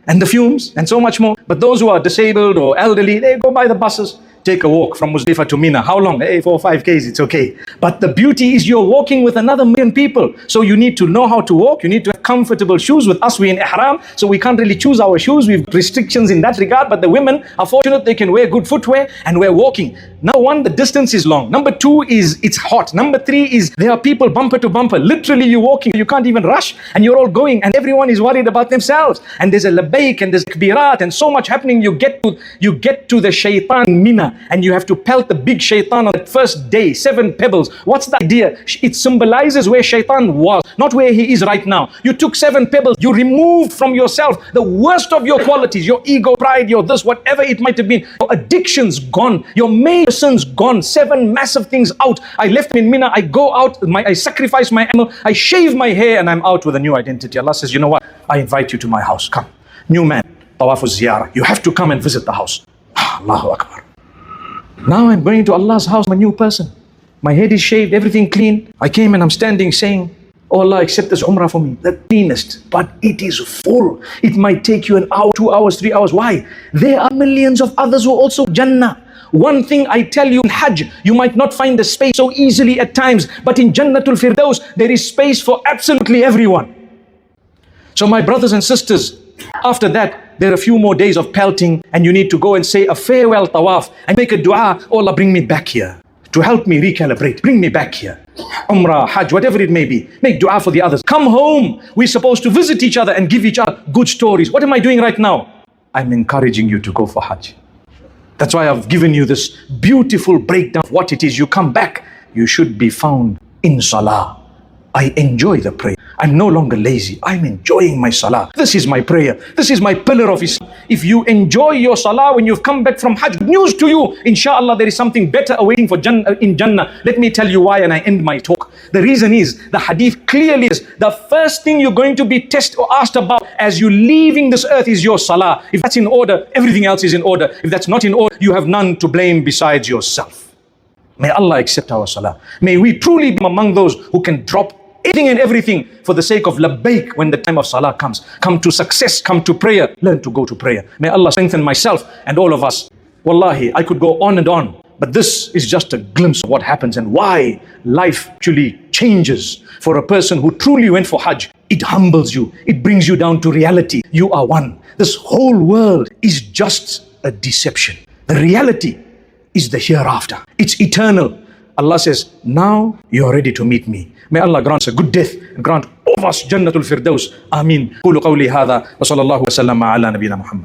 and the fumes and so much more. But those who are disabled or elderly, they go by the buses. Take a walk from Muzdalifah to Mina. How long? 4 or 5 k's, it's okay. But the beauty is you're walking with another million people. So you need to know how to walk. You need to have comfortable shoes. With us, we're in ihram, so we can't really choose our shoes. We've restrictions in that regard. But the women are fortunate, they can wear good footwear, and we're walking. Number one, the distance is long. Number two is it's hot. Number three is there are people bumper to bumper. Literally, you're walking, you can't even rush, and you're all going, and everyone is worried about themselves. And there's a labaik, and there's takbirat, and so much happening. You get to the shaitan Mina, and you have to pelt the big shaitan on that first day, 7 pebbles. What's the idea? It symbolizes where shaitan was, not where he is right now. You took 7 pebbles, you removed from yourself the worst of your qualities, your ego, pride, your this, whatever it might have been. Your addictions gone, your major sins gone, 7 massive things out. I left in Mina, I go out, I sacrifice my animal, I shave my hair, and I'm out with a new identity. Allah says, you know what? I invite you to my house, come. New man, Tawafuz Ziyarah. You have to come and visit the house. Allahu Akbar. Now I'm going to Allah's house, I'm a new person. My head is shaved, everything clean. I came and I'm standing saying, oh Allah, accept this umrah for me. The cleanest, but it is full. It might take you an hour, 2 hours, 3 hours. Why? There are millions of others who also Jannah. One thing I tell you, in Hajj, you might not find the space so easily at times, but in Jannatul Firdaus, there is space for absolutely everyone. So my brothers and sisters, after that, there are a few more days of pelting, and you need to go and say a farewell tawaf and make a dua. Oh Allah, bring me back here to help me recalibrate. Bring me back here. Umrah, Hajj, whatever it may be. Make dua for the others. Come home. We're supposed to visit each other and give each other good stories. What am I doing right now? I'm encouraging you to go for Hajj. That's why I've given you this beautiful breakdown of what it is. You come back, you should be found in salah. I enjoy the prayer. I'm no longer lazy. I'm enjoying my salah. This is my prayer. This is my pillar of Islam. If you enjoy your salah when you've come back from Hajj, good news to you. Inshallah, there is something better awaiting for in Jannah. Let me tell you why, and I end my talk. The reason is, the hadith clearly is, the first thing you're going to be tested or asked about as you're leaving this earth is your salah. If that's in order, everything else is in order. If that's not in order, you have none to blame besides yourself. May Allah accept our salah. May we truly be among those who can drop anything and everything for the sake of labbaik when the time of salah comes. Come to success, come to prayer, learn to go to prayer. May Allah strengthen myself and all of us. Wallahi, I could go on and on, but this is just a glimpse of what happens and why life actually changes for a person who truly went for Hajj. It humbles you, it brings you down to reality. You are one. This whole world is just a deception. The reality is the hereafter. It's eternal. Allah says, now you are ready to meet me. May Allah grant us a good death and grant all of us Jannatul Firdaus. Ameen. Qulu qawli hadha wa sallallahu wa sallam ala nabina Muhammad.